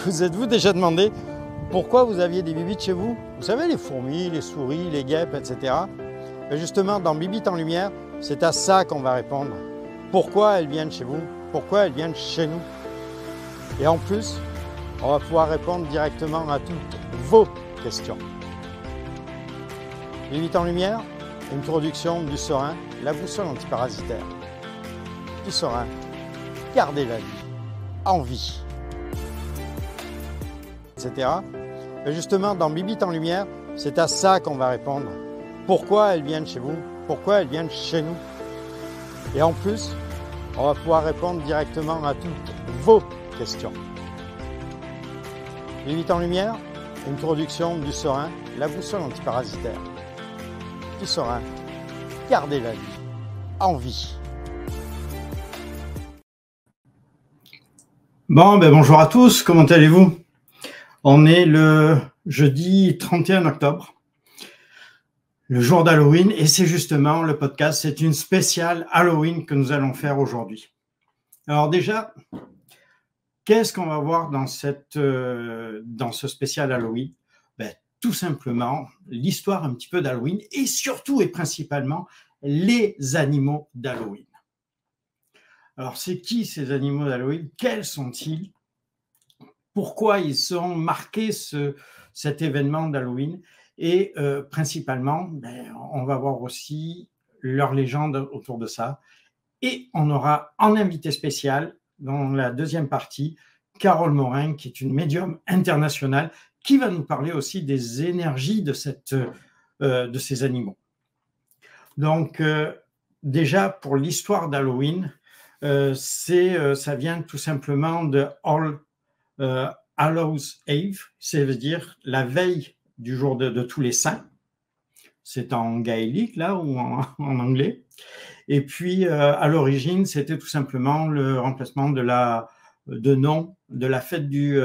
Vous êtes-vous déjà demandé pourquoi vous aviez des bibites chez vous? Vous savez, les fourmis, les souris, les guêpes, etc. Et justement, dans Bibites en lumière, c'est à ça qu'on va répondre. Pourquoi elles viennent chez vous? Pourquoi elles viennent chez nous? Et en plus, on va pouvoir répondre directement à toutes vos questions. Bibites en lumière, une production du Serein, la boussole antiparasitaire. Du Serein, gardez la vie en vie. Etc. Et justement, dans Bibites en lumière, c'est à ça qu'on va répondre. Pourquoi elles viennent chez vous? Pourquoi elles viennent chez nous? Et en plus, on va pouvoir répondre directement à toutes vos questions. Bibites en lumière, une production du Serein, la boussole antiparasitaire. Du Serein, gardez la vie en vie. Bonjour à tous, comment allez-vous? On est le jeudi 31 octobre, le jour d'Halloween, et c'est justement le podcast, c'est une spéciale Halloween que nous allons faire aujourd'hui. Alors déjà, qu'est-ce qu'on va voir dans ce spécial Halloween? Tout simplement l'histoire un petit peu d'Halloween et surtout et principalement les animaux d'Halloween. Alors c'est qui ces animaux d'Halloween? Quels sont-ils? Pourquoi ils ont marqué cet événement d'Halloween? Et principalement, on va voir aussi leur légende autour de ça. Et on aura en invité spécial, dans la deuxième partie, Carole Morin, qui est une médium internationale, qui va nous parler aussi des énergies de ces animaux. Donc, déjà, pour l'histoire d'Halloween, ça vient tout simplement de Hallows Eve, ça veut dire la veille du jour de tous les saints. C'est en gaélique, là, ou en anglais. Et puis, à l'origine, c'était tout simplement le remplacement de nom de la fête du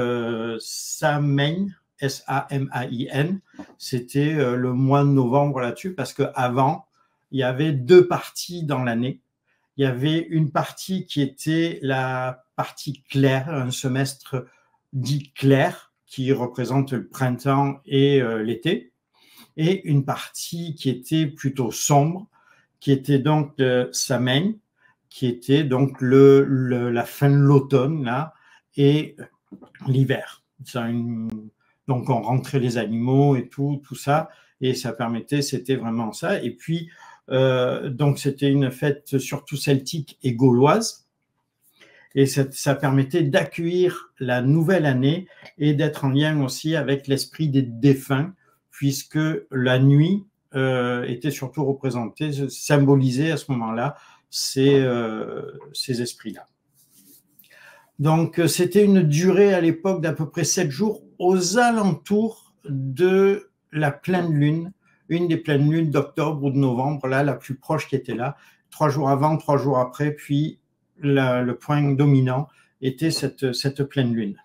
Samhain, S-A-M-A-I-N. C'était le mois de novembre là-dessus, parce qu'avant, il y avait deux parties dans l'année. Il y avait une partie qui était la partie claire, un semestre dit clair, qui représente le printemps et l'été, et une partie qui était plutôt sombre, qui était donc le Samhain, qui était donc la fin de l'automne là, et l'hiver. Donc on rentrait les animaux et tout ça, et ça permettait, c'était vraiment ça. Et puis, donc c'était une fête surtout celtique et gauloise, et ça permettait d'accueillir la nouvelle année et d'être en lien aussi avec l'esprit des défunts, puisque la nuit était surtout représentée, symbolisée à ce moment-là, ces esprits-là. Donc, c'était une durée à l'époque d'à peu près 7 jours aux alentours de la pleine lune, une des pleines lunes d'octobre ou de novembre, là, la plus proche qui était là, 3 jours avant, 3 jours après, puis le point dominant était cette pleine lune.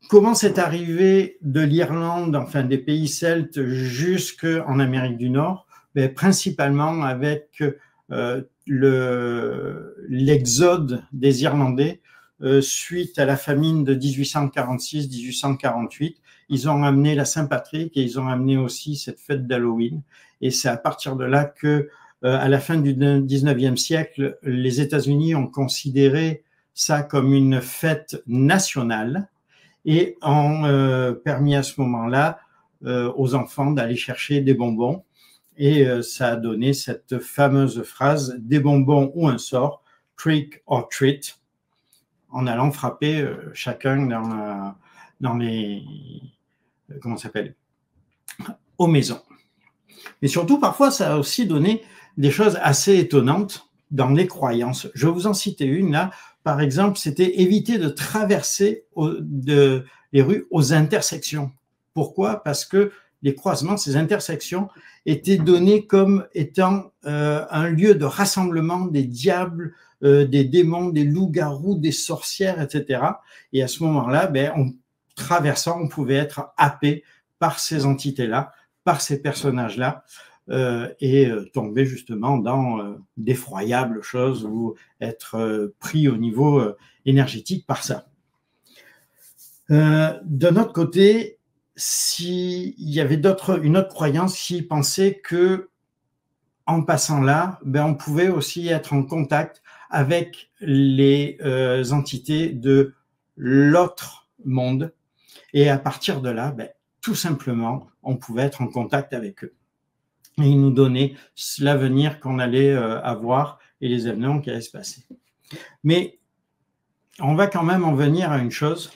Comment c'est arrivé de l'Irlande, enfin des pays celtes, jusqu'en Amérique du Nord? Principalement avec l'exode des Irlandais suite à la famine de 1846-1848. Ils ont amené la Saint-Patrick et ils ont amené aussi cette fête d'Halloween. Et c'est à partir de là que, à la fin du 19e siècle, les États-Unis ont considéré ça comme une fête nationale et ont permis à ce moment-là aux enfants d'aller chercher des bonbons. Et ça a donné cette fameuse phrase « des bonbons ou un sort, trick or treat », en allant frapper chacun dans les… comment ça s'appelle ? Aux maisons. Mais surtout, parfois, ça a aussi donné des choses assez étonnantes dans les croyances. Je vais vous en citer une, là. Par exemple, c'était éviter de traverser les rues aux intersections. Pourquoi? Parce que les croisements, ces intersections, étaient donnés comme étant un lieu de rassemblement des diables, des démons, des loups-garous, des sorcières, etc. Et à ce moment-là, en traversant, on pouvait être happé par ces entités-là, par ces personnages-là, et tomber justement dans d'effroyables choses ou être pris au niveau énergétique par ça. De notre côté, s'il y avait une autre croyance qui pensait que en passant là, ben, on pouvait aussi être en contact avec les entités de l'autre monde. Et à partir de là, ben, tout simplement, on pouvait être en contact avec eux. Et ils nous donnaient l'avenir qu'on allait avoir et les événements qui allaient se passer. Mais on va quand même en venir à une chose,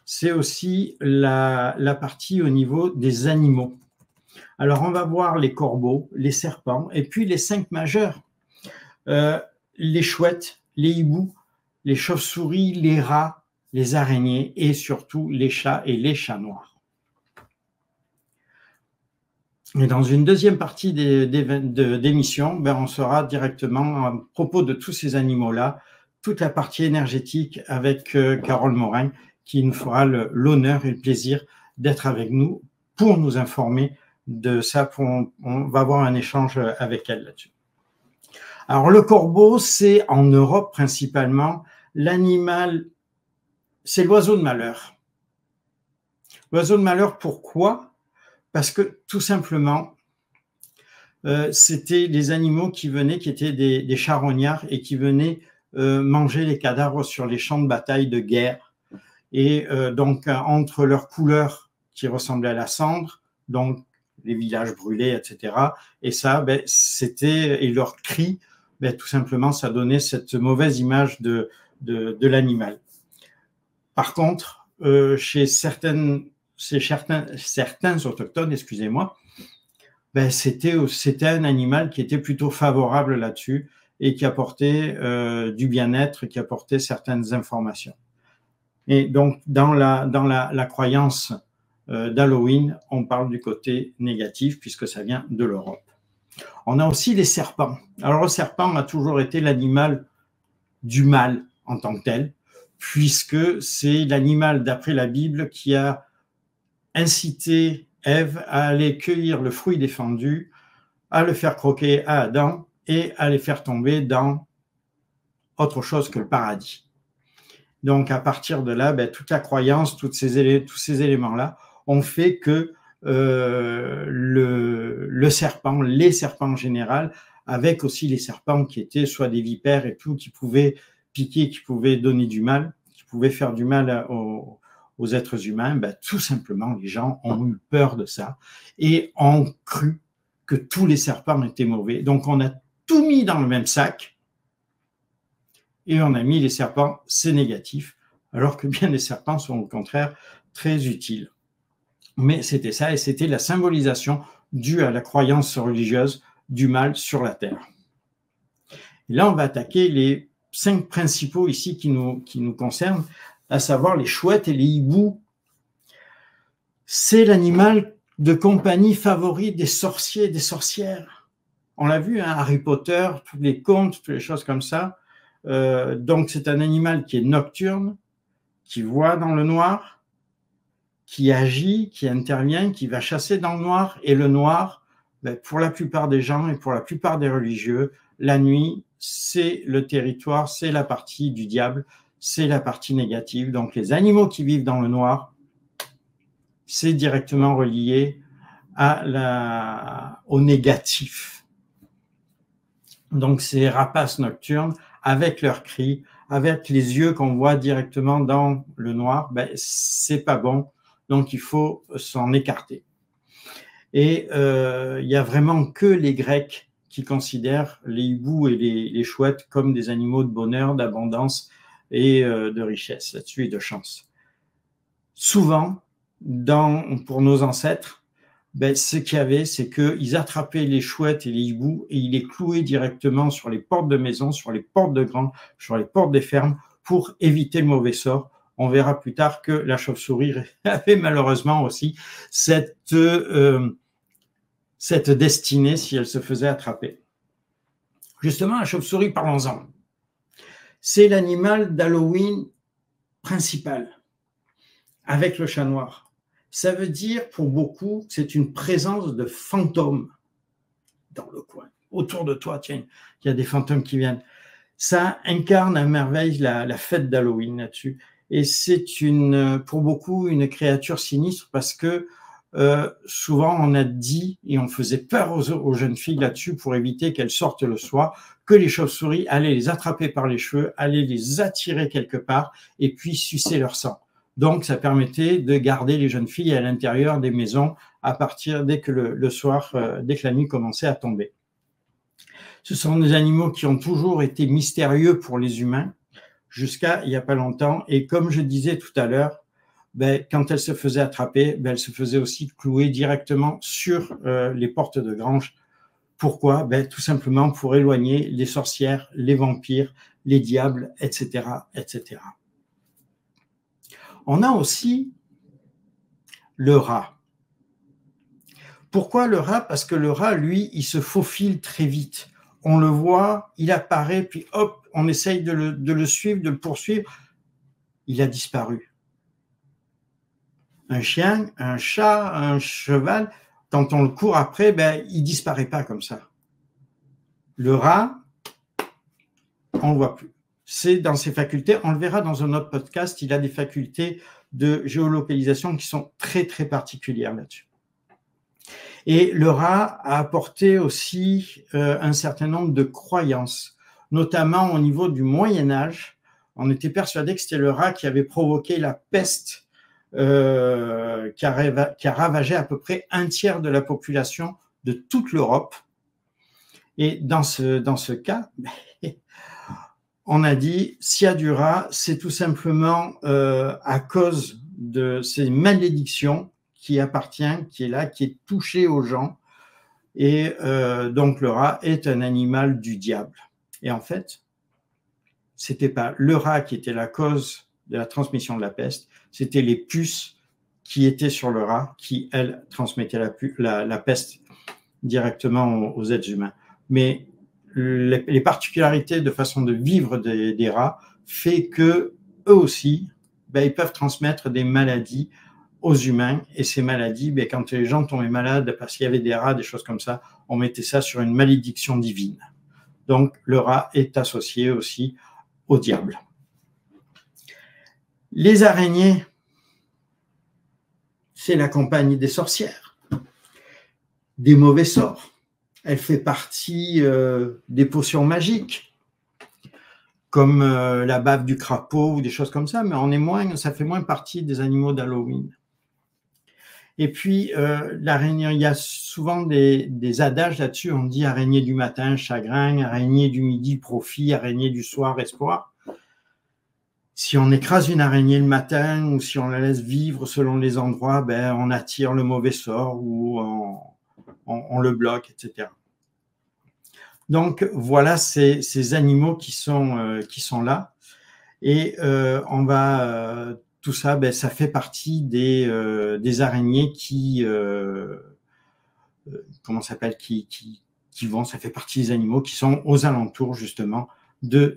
c'est aussi la partie au niveau des animaux. Alors, on va voir les corbeaux, les serpents, et puis les 5 majeurs. Les chouettes, les hiboux, les chauves-souris, les rats, les araignées, et surtout les chats et les chats noirs. Et dans une deuxième partie d'émission, ben, on sera directement à propos de tous ces animaux-là, toute la partie énergétique avec Carole Morin, qui nous fera l'honneur et le plaisir d'être avec nous pour nous informer de ça. On va avoir un échange avec elle là-dessus. Alors, le corbeau, c'est en Europe principalement l'animal, c'est l'oiseau de malheur. L'oiseau de malheur, pourquoi ? Parce que tout simplement, c'était des animaux qui venaient, qui étaient des charognards et qui venaient manger les cadavres sur les champs de bataille de guerre. Et donc, entre leur couleur qui ressemblait à la cendre, donc les villages brûlés, etc. Et ça, ben, et leur cri, ben, tout simplement, ça donnait cette mauvaise image de l'animal. Par contre, chez certains autochtones, excusez-moi, ben, c'était un animal qui était plutôt favorable là-dessus et qui apportait du bien-être, qui apportait certaines informations. Et donc, dans la croyance d'Halloween, on parle du côté négatif puisque ça vient de l'Europe. On a aussi les serpents. Alors, le serpent a toujours été l'animal du mal en tant que tel, puisque c'est l'animal, d'après la Bible, qui a incité Ève à aller cueillir le fruit défendu, à le faire croquer à Adam et à les faire tomber dans autre chose que le paradis. Donc, à partir de là, ben, toute la croyance, tous ces éléments-là ont fait que le serpent, les serpents en général, avec aussi les serpents qui étaient soit des vipères et tout, qui pouvaient piquer, qui pouvaient donner du mal, qui pouvaient faire du mal aux êtres humains, ben, tout simplement, les gens ont eu peur de ça et ont cru que tous les serpents étaient mauvais. Donc, on a tout mis dans le même sac et on a mis les serpents, c'est négatif, alors que bien les serpents sont au contraire très utiles. Mais c'était ça, et c'était la symbolisation due à la croyance religieuse du mal sur la terre. Et là, on va attaquer les 5 principaux ici qui nous concernent, à savoir les chouettes et les hiboux. C'est l'animal de compagnie favori des sorciers et des sorcières. On l'a vu, hein, Harry Potter, tous les contes, toutes les choses comme ça. Donc, c'est un animal qui est nocturne, qui voit dans le noir, qui agit, qui intervient, qui va chasser dans le noir. Et le noir, ben, pour la plupart des gens et pour la plupart des religieux, la nuit, c'est le territoire, c'est la partie du diable, c'est la partie négative. Donc, les animaux qui vivent dans le noir, c'est directement relié au négatif. Donc, ces rapaces nocturnes, avec leurs cris, avec les yeux qu'on voit directement dans le noir, ben, c'est pas bon. Donc, il faut s'en écarter. Et il y a vraiment que les Grecs qui considèrent les hiboux et les chouettes comme des animaux de bonheur, d'abondance et de richesse là-dessus et de chance. Souvent, pour nos ancêtres, ben, ce qu'il y avait, c'est qu'ils attrapaient les chouettes et les hiboux et ils les clouaient directement sur les portes de maison, sur les portes de granges, sur les portes des fermes pour éviter le mauvais sort. On verra plus tard que la chauve-souris avait malheureusement aussi cette destinée si elle se faisait attraper. Justement, la chauve-souris, parlons-en. C'est l'animal d'Halloween principal, avec le chat noir. Ça veut dire, pour beaucoup, que c'est une présence de fantômes dans le coin. Autour de toi, tiens, il y a des fantômes qui viennent. Ça incarne à merveille la fête d'Halloween là-dessus. Et c'est pour beaucoup une créature sinistre parce que souvent on a dit et on faisait peur aux jeunes filles là-dessus pour éviter qu'elles sortent le soir, que les chauves-souris allaient les attraper par les cheveux, allaient les attirer quelque part et puis sucer leur sang. Donc ça permettait de garder les jeunes filles à l'intérieur des maisons à partir dès que le soir, dès que la nuit commençait à tomber. Ce sont des animaux qui ont toujours été mystérieux pour les humains jusqu'à il n'y a pas longtemps. Et comme je disais tout à l'heure, quand elles se faisaient attraper, elles se faisaient aussi clouer directement sur les portes de grange. Pourquoi? Tout simplement pour éloigner les sorcières, les vampires, les diables, etc., etc. On a aussi le rat. Pourquoi le rat? Parce que le rat, lui, il se faufile très vite. On le voit, il apparaît, puis hop, on essaye de le suivre, de le poursuivre. Il a disparu. Un chien, un chat, un cheval, quand on le court après, il ne disparaît pas comme ça. Le rat, on ne le voit plus. C'est dans ses facultés, on le verra dans un autre podcast, il a des facultés de géolocalisation qui sont très, très particulières là-dessus. Et le rat a apporté aussi un certain nombre de croyances, notamment au niveau du Moyen-Âge. On était persuadé que c'était le rat qui avait provoqué la peste qui a ravagé à peu près un tiers de la population de toute l'Europe. Et dans ce cas, on a dit, s'il y a du rat, c'est tout simplement à cause de ces malédictions qui appartient, qui est là, qui est touché aux gens. Et donc le rat est un animal du diable. Et en fait, c'était pas le rat qui était la cause de la transmission de la peste, c'était les puces qui étaient sur le rat qui, elles, transmettaient la peste directement aux êtres humains. Mais les particularités de façon de vivre des rats fait que eux aussi, ils peuvent transmettre des maladies aux humains. Et ces maladies, quand les gens tombaient malades parce qu'il y avait des rats, des choses comme ça, on mettait ça sur une malédiction divine. Donc, le rat est associé aussi au diable. Les araignées, c'est la compagnie des sorcières, des mauvais sorts. Elle fait partie des potions magiques, comme la bave du crapaud ou des choses comme ça, mais ça fait moins partie des animaux d'Halloween. Et puis, l'araignée, il y a souvent des adages là-dessus. On dit araignée du matin, chagrin, araignée du midi, profit, araignée du soir, espoir. Si on écrase une araignée le matin ou si on la laisse vivre selon les endroits, on attire le mauvais sort ou on le bloque, etc. Donc, voilà ces animaux qui sont là. Et on va... tout ça, ça fait partie des araignées qui ça fait partie des animaux qui sont aux alentours justement des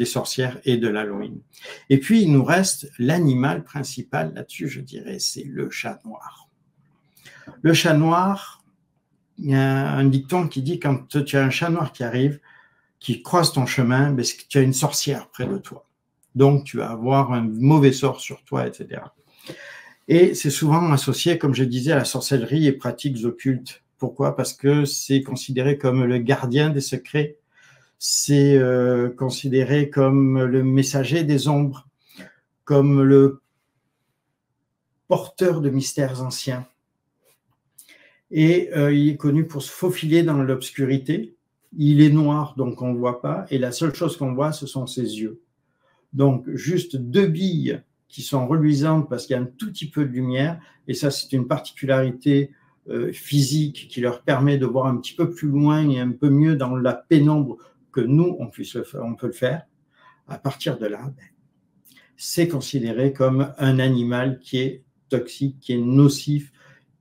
sorcières et de l'Halloween. Et puis il nous reste l'animal principal là-dessus, je dirais, c'est le chat noir. Le chat noir, il y a un dicton qui dit quand tu as un chat noir qui arrive, qui croise ton chemin, c'est que tu as une sorcière près de toi. Donc, tu vas avoir un mauvais sort sur toi, etc. Et c'est souvent associé, comme je disais, à la sorcellerie et pratiques occultes. Pourquoi? Parce que c'est considéré comme le gardien des secrets, c'est considéré comme le messager des ombres, comme le porteur de mystères anciens. Et il est connu pour se faufiler dans l'obscurité. Il est noir, donc on ne le voit pas. Et la seule chose qu'on voit, ce sont ses yeux. Donc, juste 2 billes qui sont reluisantes parce qu'il y a un tout petit peu de lumière. Et ça, c'est une particularité physique qui leur permet de voir un petit peu plus loin et un peu mieux dans la pénombre que nous, on peut le faire. À partir de là, c'est considéré comme un animal qui est toxique, qui est nocif,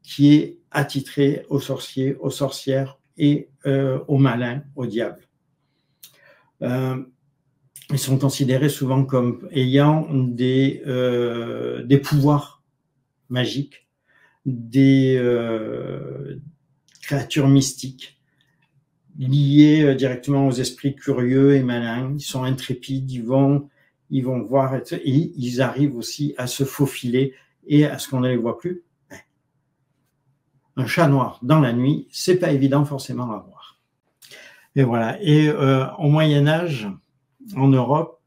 qui est attitré aux sorciers, aux sorcières et aux malins, aux diables. Ils sont considérés souvent comme ayant des pouvoirs magiques, des créatures mystiques liées directement aux esprits curieux et malins. Ils sont intrépides, ils vont ils vont voir, et ils arrivent aussi à se faufiler et à ce qu'on ne les voit plus. Un chat noir dans la nuit, c'est pas évident forcément à voir. Et voilà. Et au Moyen-Âge, en Europe,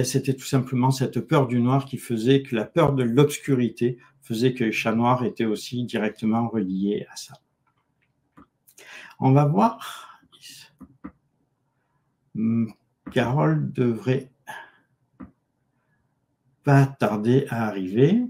c'était tout simplement cette peur du noir qui faisait que la peur de l'obscurité faisait que les chats noirs étaient aussi directement reliés à ça. On va voir. Carole devrait pas tarder à arriver.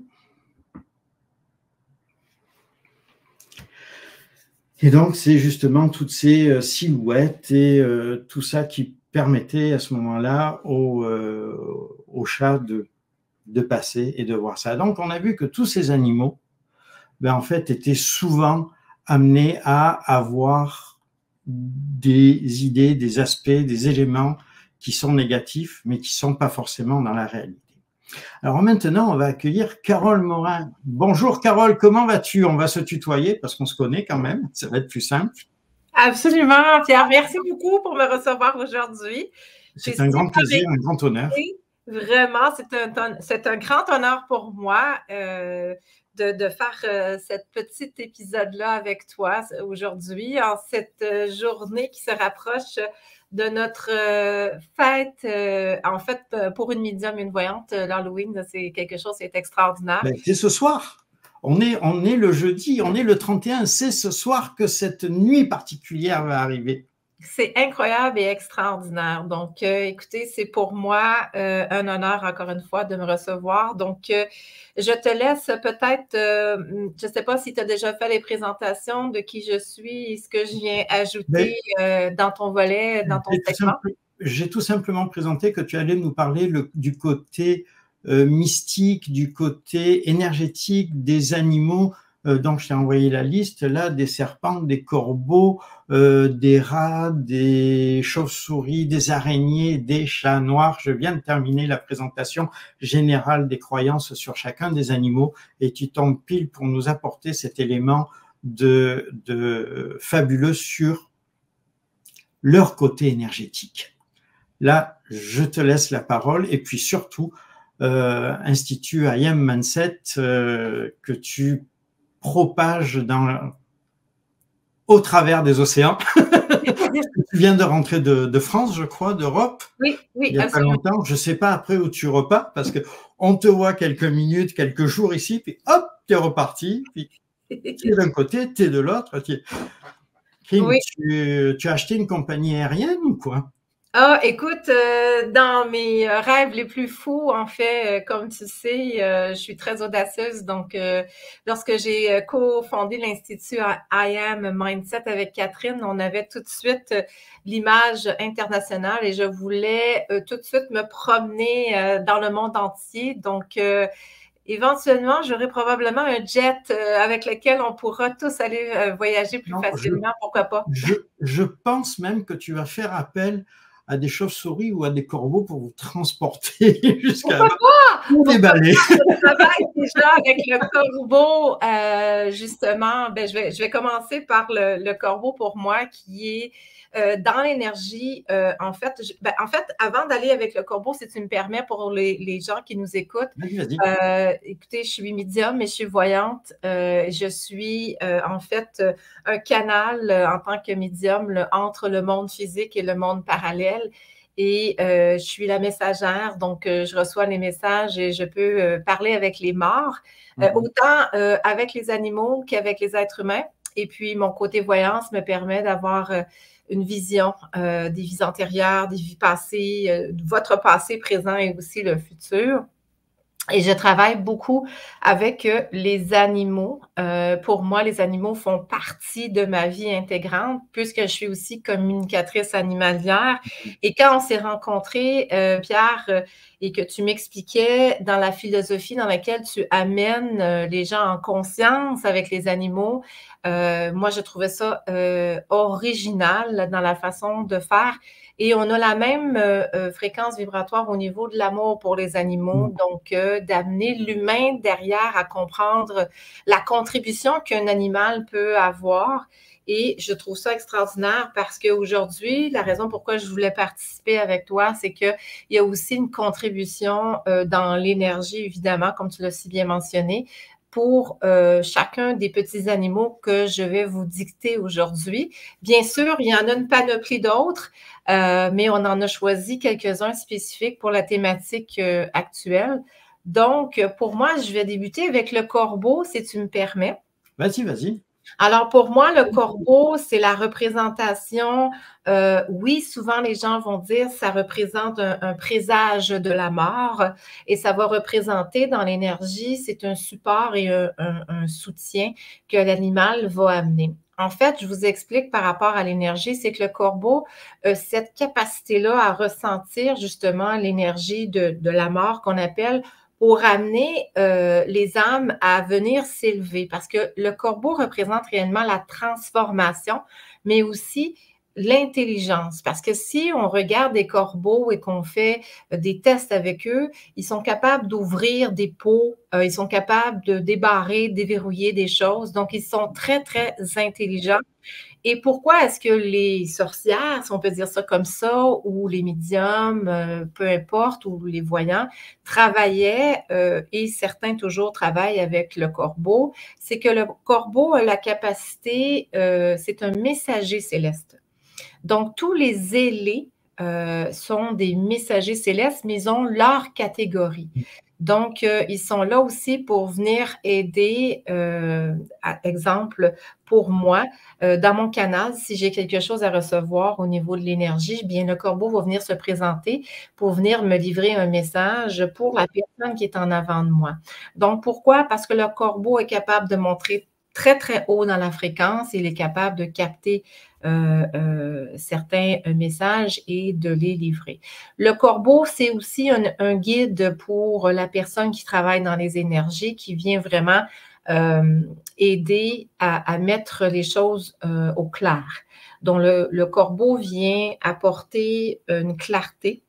Et donc, c'est justement toutes ces silhouettes et tout ça qui permettait à ce moment-là aux chats de passer et de voir ça. Donc, on a vu que tous ces animaux, en fait, étaient souvent amenés à avoir des idées, des aspects, des éléments qui sont négatifs, mais qui ne sont pas forcément dans la réalité. Alors maintenant, on va accueillir Carole Morin. Bonjour Carole, comment vas-tu? On va se tutoyer parce qu'on se connaît quand même, ça va être plus simple. Absolument, Pierre. Merci beaucoup pour me recevoir aujourd'hui. C'est un grand plaisir, un grand honneur. Vraiment, c'est un grand honneur pour moi de faire cette petite épisode-là avec toi aujourd'hui, en cette journée qui se rapproche de notre fête. En fait, pour une médium, une voyante, l'Halloween, c'est quelque chose qui est extraordinaire. C'est ce soir. On est le jeudi, on est le 31. C'est ce soir que cette nuit particulière va arriver. C'est incroyable et extraordinaire. Donc, écoutez, c'est pour moi un honneur, encore une fois, de me recevoir. Donc, je te laisse peut-être, je ne sais pas si tu as déjà fait les présentations de qui je suis et ce que je viens ajouter dans ton volet, dans ton segment. J'ai tout simplement présenté que tu allais nous parler du côté mystique, du côté énergétique des animaux. Donc, je t'ai envoyé la liste, là, des serpents, des corbeaux, des rats, des chauves-souris, des araignées, des chats noirs. Je viens de terminer la présentation générale des croyances sur chacun des animaux et tu tombes pile pour nous apporter cet élément de fabuleux sur leur côté énergétique. Là, je te laisse la parole et puis surtout, Institut I Am Mindset que tu propage au travers des océans. Tu viens de rentrer de France, je crois, d'Europe. Oui, il n'y a pas longtemps. Je ne sais pas après où tu repars parce qu'on te voit quelques minutes, quelques jours ici, puis hop, tu es reparti. Puis tu es d'un côté, tu es de l'autre. Oui. Tu as acheté une compagnie aérienne ou quoi? Ah, écoute, dans mes rêves les plus fous, en fait, comme tu sais, je suis très audacieuse. Donc, lorsque j'ai cofondé l'Institut I Am Mindset avec Catherine, on avait tout de suite l'image internationale et je voulais tout de suite me promener dans le monde entier. Donc, éventuellement, j'aurai probablement un jet avec lequel on pourra tous aller voyager plus facilement, pourquoi pas? Je pense même que tu vas faire appel à des chauves-souris ou à des corbeaux pour vous transporter jusqu'à les balais. Je travaille déjà avec le corbeau, justement. Je vais commencer par le corbeau pour moi qui est dans l'énergie. En fait, avant d'aller avec le corbeau, si tu me permets, pour les gens qui nous écoutent, écoutez, je suis médium, mais je suis voyante. Je suis en fait un canal en tant que médium entre le monde physique et le monde parallèle. Et je suis la messagère, donc je reçois les messages et je peux parler avec les morts, autant avec les animaux qu'avec les êtres humains. Et puis, mon côté voyance me permet d'avoir une vision des vies antérieures, des vies passées, votre passé, présent et aussi le futur. Et je travaille beaucoup avec les animaux. Pour moi, les animaux font partie de ma vie intégrante puisque je suis aussi communicatrice animalière. Et quand on s'est rencontrés, Pierre, et que tu m'expliquais dans la philosophie dans laquelle tu amènes les gens en conscience avec les animaux, moi, je trouvais ça original dans la façon de faire. Et on a la même fréquence vibratoire au niveau de l'amour pour les animaux. Donc, d'amener l'humain derrière à comprendre la contribution qu'un animal peut avoir. Et je trouve ça extraordinaire parce qu'aujourd'hui, la raison pourquoi je voulais participer avec toi, c'est qu'il y a aussi une contribution dans l'énergie, évidemment, comme tu l'as si bien mentionné, pour chacun des petits animaux que je vais vous dicter aujourd'hui. Bien sûr, il y en a une panoplie d'autres, mais on en a choisi quelques-uns spécifiques pour la thématique actuelle. Donc, pour moi, je vais débuter avec le corbeau, si tu me permets. Vas-y, vas-y. Alors, pour moi, le corbeau, c'est la représentation. Oui, souvent les gens vont dire ça représente un présage de la mort et ça va représenter dans l'énergie, c'est un support et un soutien que l'animal va amener. En fait, je vous explique par rapport à l'énergie, c'est que le corbeau a cette capacité-là à ressentir justement l'énergie de la mort qu'on appelle pour amener les âmes à venir s'élever. Parce que le corbeau représente réellement la transformation, mais aussi l'intelligence. Parce que si on regarde des corbeaux et qu'on fait des tests avec eux, ils sont capables d'ouvrir des pots, ils sont capables de débarrer, déverrouiller des choses. Donc, ils sont très, très intelligents. Et pourquoi est-ce que les sorcières, si on peut dire ça comme ça, ou les médiums, peu importe, ou les voyants, travaillaient, et certains toujours travaillent avec le corbeau, c'est que le corbeau a la capacité, c'est un messager céleste. Donc, tous les ailés sont des messagers célestes, mais ils ont leur catégorie. Donc, ils sont là aussi pour venir aider, exemple, pour moi, dans mon canal, si j'ai quelque chose à recevoir au niveau de l'énergie, bien, le corbeau va venir se présenter pour venir me livrer un message pour la personne qui est en avant de moi. Donc, pourquoi? Parce que le corbeau est capable de montrer très, très haut dans la fréquence. Il est capable de capter certains messages et de les livrer. Le corbeau, c'est aussi un guide pour la personne qui travaille dans les énergies, qui vient vraiment aider à mettre les choses au clair. Donc, le corbeau vient apporter une clarté.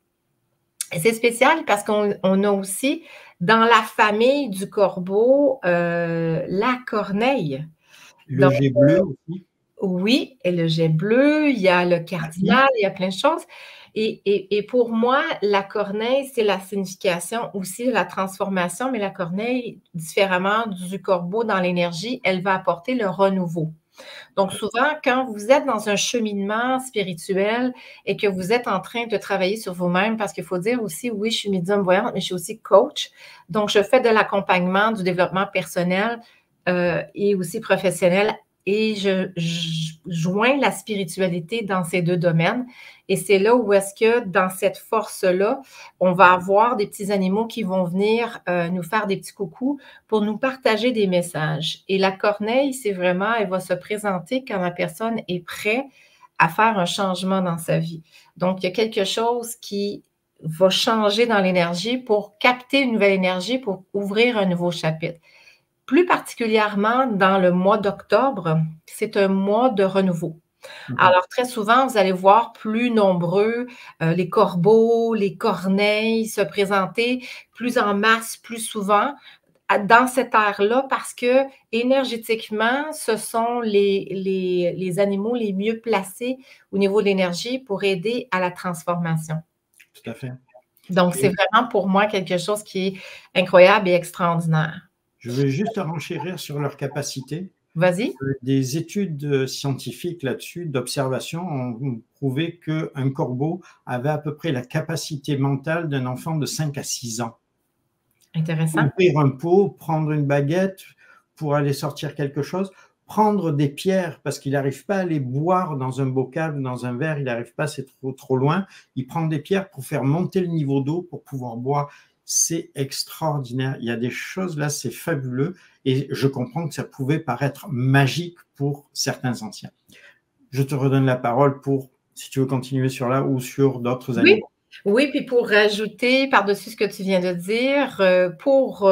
C'est spécial parce qu'on a aussi, dans la famille du corbeau, la corneille. Le jet bleu aussi. Oui, et le jet bleu, il y a le cardinal, il y a plein de choses. Et pour moi, la corneille, c'est la signification aussi de la transformation, mais la corneille, différemment du corbeau dans l'énergie, elle va apporter le renouveau. Donc, souvent, quand vous êtes dans un cheminement spirituel et que vous êtes en train de travailler sur vous-même, parce qu'il faut dire aussi, oui, je suis médium voyante, mais je suis aussi coach. Donc, je fais de l'accompagnement, du développement personnel et aussi professionnel. Et je joins la spiritualité dans ces deux domaines. Et c'est là où est-ce que, dans cette force-là, on va avoir des petits animaux qui vont venir nous faire des petits coucous pour nous partager des messages. Et la corneille, c'est vraiment, elle va se présenter quand la personne est prête à faire un changement dans sa vie. Donc, il y a quelque chose qui va changer dans l'énergie pour capter une nouvelle énergie, pour ouvrir un nouveau chapitre. Plus particulièrement dans le mois d'octobre, c'est un mois de renouveau. Alors, très souvent, vous allez voir plus nombreux les corbeaux, les corneilles se présenter plus en masse, plus souvent dans cette ère-là parce que énergétiquement, ce sont les animaux les mieux placés au niveau de l'énergie pour aider à la transformation. Tout à fait. Donc, c'est vraiment pour moi quelque chose qui est incroyable et extraordinaire. Je veux juste renchérir sur leur capacité. Vas-y. Des études scientifiques là-dessus, d'observation, ont prouvé qu'un corbeau avait à peu près la capacité mentale d'un enfant de 5 à 6 ans. Intéressant. Ouvrir un pot, prendre une baguette pour aller sortir quelque chose, prendre des pierres parce qu'il n'arrive pas à les boire dans un bocal ou dans un verre, il n'arrive pas, c'est trop loin. Il prend des pierres pour faire monter le niveau d'eau pour pouvoir boire. C'est extraordinaire. Il y a des choses là, c'est fabuleux. Et je comprends que ça pouvait paraître magique pour certains anciens. Je te redonne la parole pour, si tu veux continuer sur là ou sur d'autres animaux. Oui, puis pour rajouter par-dessus ce que tu viens de dire, pour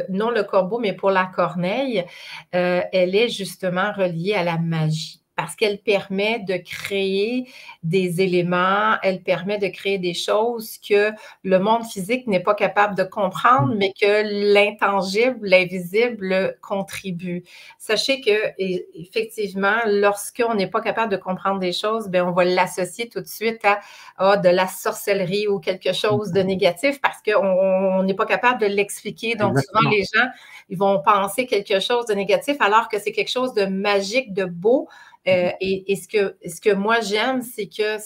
non le corbeau, mais pour la corneille, elle est justement reliée à la magie. parce qu'elle permet de créer des éléments, elle permet de créer des choses que le monde physique n'est pas capable de comprendre, mais que l'intangible, l'invisible contribue. Sachez que, effectivement, lorsqu'on n'est pas capable de comprendre des choses, bien, on va l'associer tout de suite à de la sorcellerie ou quelque chose de négatif parce qu'on n'est pas capable de l'expliquer. Donc, souvent, les gens, ils vont penser quelque chose de négatif alors que c'est quelque chose de magique, de beau. Et ce que moi j'aime, c'est que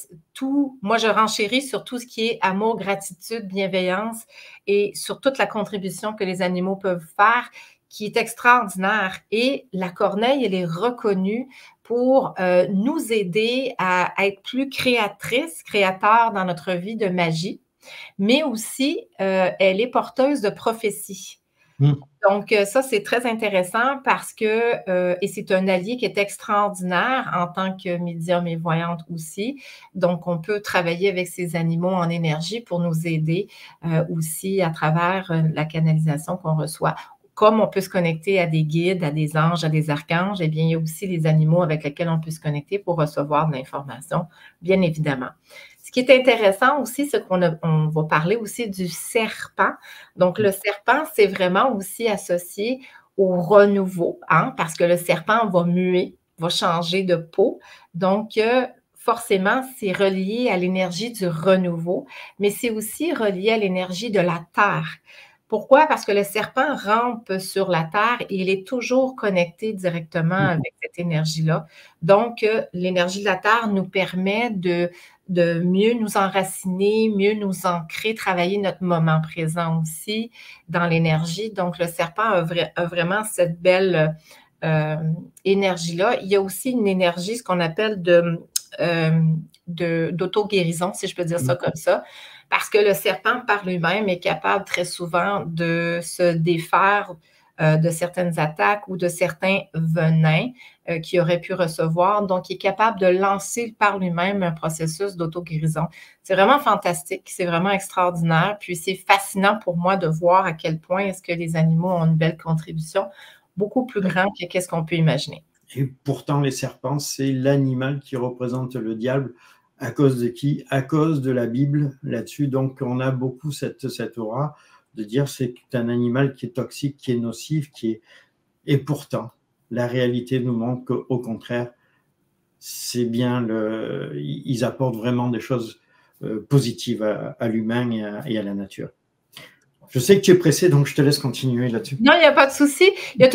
moi je renchéris sur tout ce qui est amour, gratitude, bienveillance et sur toute la contribution que les animaux peuvent faire, qui est extraordinaire. Et la corneille, elle est reconnue pour nous aider à être plus créateurs dans notre vie de magie, mais aussi elle est porteuse de prophéties. Donc, ça, c'est très intéressant parce que, et c'est un allié qui est extraordinaire en tant que médium et voyante aussi. Donc, on peut travailler avec ces animaux en énergie pour nous aider aussi à travers la canalisation qu'on reçoit. Comme on peut se connecter à des guides, à des anges, à des archanges, eh bien, il y a aussi les animaux avec lesquels on peut se connecter pour recevoir de l'information, bien évidemment. Ce qui est intéressant aussi, c'est qu'on va parler aussi du serpent. Donc, le serpent, c'est vraiment aussi associé au renouveau, hein, parce que le serpent va muer, va changer de peau. Donc, forcément, c'est relié à l'énergie du renouveau, mais c'est aussi relié à l'énergie de la terre. Pourquoi? Parce que le serpent rampe sur la terre et il est toujours connecté directement avec cette énergie-là. Donc, l'énergie de la terre nous permet de mieux nous enraciner, mieux nous ancrer, travailler notre moment présent aussi dans l'énergie. Donc, le serpent a vraiment cette belle énergie-là. Il y a aussi une énergie, ce qu'on appelle d'auto-guérison, si je peux dire ça comme ça. Parce que le serpent, par lui-même, est capable très souvent de se défaire de certaines attaques ou de certains venins qu'il aurait pu recevoir. Donc, il est capable de lancer par lui-même un processus d'auto-guérison. C'est vraiment fantastique, c'est vraiment extraordinaire. Puis, c'est fascinant pour moi de voir à quel point est-ce que les animaux ont une belle contribution, beaucoup plus grande que qu'est-ce qu'on peut imaginer. Et pourtant, les serpents, c'est l'animal qui représente le diable. À cause de qui? À cause de la Bible là-dessus. Donc, on a beaucoup cette aura de dire c'est un animal qui est toxique, qui est nocif, et pourtant, la réalité nous montre qu'au contraire, c'est bien ils apportent vraiment des choses positives à l'humain et à la nature. Je sais que tu es pressé, donc je te laisse continuer là-dessus. Non, il n'y a pas de souci. Il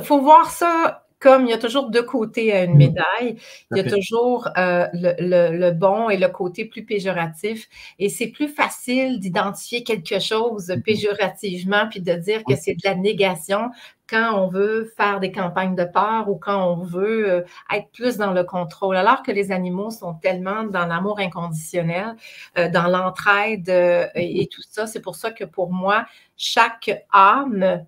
faut voir ça comme il y a toujours deux côtés à une médaille. Il y a toujours le bon et le côté plus péjoratif. Et c'est plus facile d'identifier quelque chose péjorativement puis de dire que c'est de la négation quand on veut faire des campagnes de peur ou quand on veut être plus dans le contrôle. Alors que les animaux sont tellement dans l'amour inconditionnel, dans l'entraide et tout ça. C'est pour ça que pour moi, chaque âme,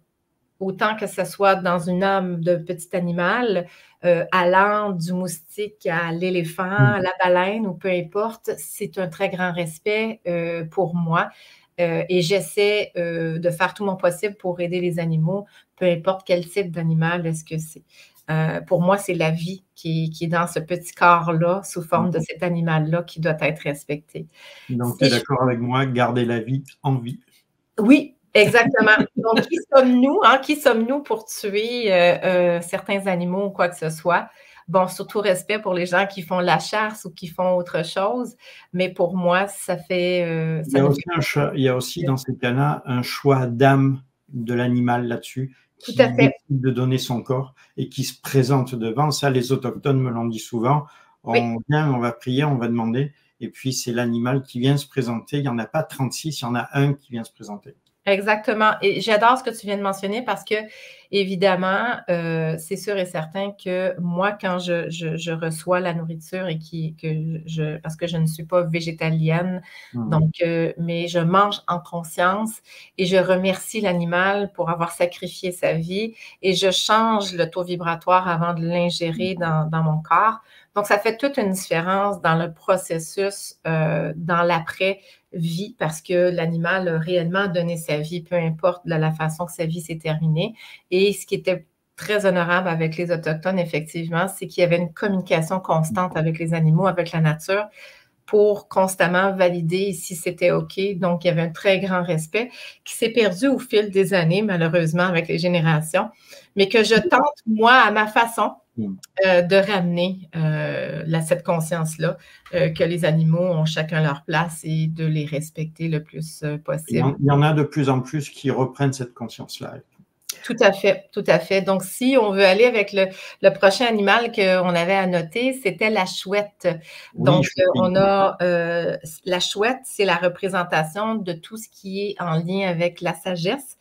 autant que ce soit dans une âme de petit animal, allant du moustique à l'éléphant, à la baleine ou peu importe, c'est un très grand respect pour moi. Et j'essaie de faire tout mon possible pour aider les animaux, peu importe quel type d'animal est-ce que c'est. Pour moi, c'est la vie qui est dans ce petit corps-là, sous forme de cet animal-là, qui doit être respecté. Donc, tu es d'accord avec moi, garder la vie en vie. Oui, exactement. Donc, qui sommes-nous? Hein? Qui sommes-nous pour tuer certains animaux ou quoi que ce soit? Bon, surtout respect pour les gens qui font la chasse ou qui font autre chose, mais pour moi, ça fait... il y a aussi dans ces cas-là un choix d'âme de l'animal là-dessus, qui décide de donner son corps et qui se présente devant. Ça, les autochtones me l'ont dit souvent. On vient, on va prier, on va demander, et puis c'est l'animal qui vient se présenter. Il n'y en a pas 36, il y en a un qui vient se présenter. Exactement. Et j'adore ce que tu viens de mentionner parce que, évidemment, c'est sûr et certain que moi, quand je reçois la nourriture parce que je ne suis pas végétalienne, donc, mais je mange en conscience et je remercie l'animal pour avoir sacrifié sa vie et je change le taux vibratoire avant de l'ingérer dans mon corps. Donc, ça fait toute une différence dans le processus, dans l'après-vie, parce que l'animal a réellement donné sa vie, peu importe la façon que sa vie s'est terminée. Et ce qui était très honorable avec les Autochtones, effectivement, c'est qu'il y avait une communication constante avec les animaux, avec la nature, pour constamment valider si c'était OK. Donc, il y avait un très grand respect qui s'est perdu au fil des années, malheureusement, avec les générations, mais que je tente, moi, à ma façon, de ramener cette conscience-là, que les animaux ont chacun leur place et de les respecter le plus possible. Il y en a de plus en plus qui reprennent cette conscience-là. Tout à fait, tout à fait. Donc, si on veut aller avec le prochain animal qu'on avait à noter, c'était la chouette. Donc, on a la chouette, c'est la représentation de tout ce qui est en lien avec la sagesse,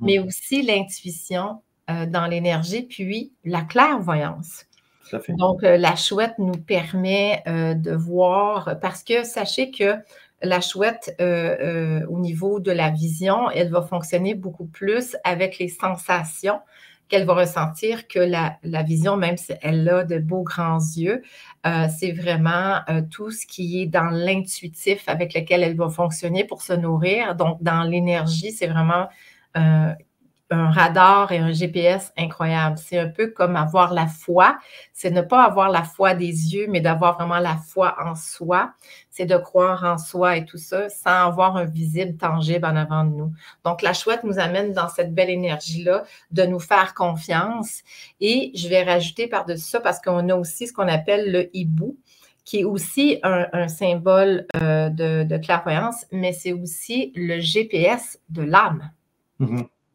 mais aussi l'intuition dans l'énergie, puis la clairvoyance. Tout à fait. Donc, la chouette nous permet de voir, parce que sachez que la chouette, au niveau de la vision, elle va fonctionner beaucoup plus avec les sensations qu'elle va ressentir que la vision, même si elle a de beaux grands yeux. C'est vraiment tout ce qui est dans l'intuitif avec lequel elle va fonctionner pour se nourrir. Donc, dans l'énergie, c'est vraiment un radar et un GPS incroyable. C'est un peu comme avoir la foi. C'est ne pas avoir la foi des yeux, mais d'avoir vraiment la foi en soi. C'est de croire en soi et tout ça sans avoir un visible tangible en avant de nous. Donc, la chouette nous amène dans cette belle énergie-là de nous faire confiance. Et je vais rajouter par-dessus ça parce qu'on a aussi ce qu'on appelle le hibou, qui est aussi un symbole de clairvoyance, mais c'est aussi le GPS de l'âme.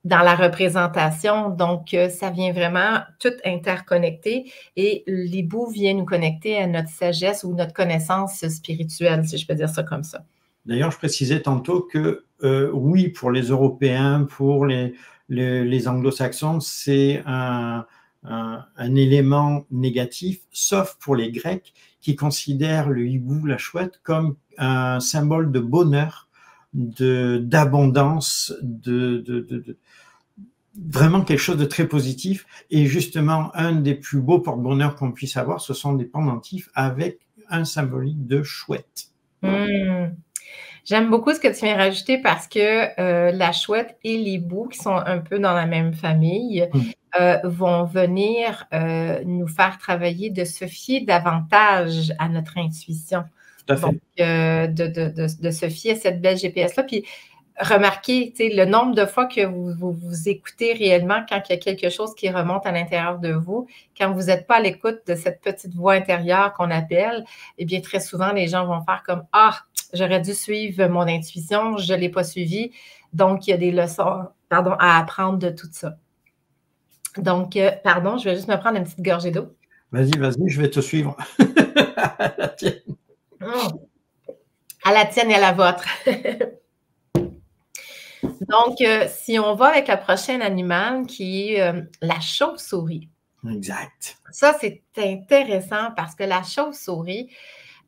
Dans la représentation. Donc, ça vient vraiment tout interconnecter et l'hibou vient nous connecter à notre sagesse ou notre connaissance spirituelle, si je peux dire ça comme ça. D'ailleurs, je précisais tantôt que oui, pour les Européens, pour les Anglo-Saxons, c'est un élément négatif, sauf pour les Grecs qui considèrent le hibou, la chouette, comme un symbole de bonheur, d'abondance, vraiment quelque chose de très positif. Et justement, un des plus beaux porte-bonheur qu'on puisse avoir, ce sont des pendentifs avec un symbolique de chouette. J'aime beaucoup ce que tu viens rajouter parce que la chouette et l'hibou, qui sont un peu dans la même famille, vont venir nous faire travailler de se fier davantage à notre intuition. Tout à fait. Donc, de se fier à cette belle GPS-là. Puis, remarquez le nombre de fois que vous écoutez réellement quand il y a quelque chose qui remonte à l'intérieur de vous, quand vous n'êtes pas à l'écoute de cette petite voix intérieure qu'on appelle, eh bien, très souvent, les gens vont faire comme « Ah, j'aurais dû suivre mon intuition, je ne l'ai pas suivi. » Donc, il y a des leçons à apprendre de tout ça. Donc, pardon, je vais juste me prendre une petite gorgée d'eau. Vas-y, je vais te suivre. À la tienne. À la tienne et à la vôtre. Donc, si on va avec le prochain animal qui est la chauve-souris. Exact. Ça, c'est intéressant parce que la chauve-souris,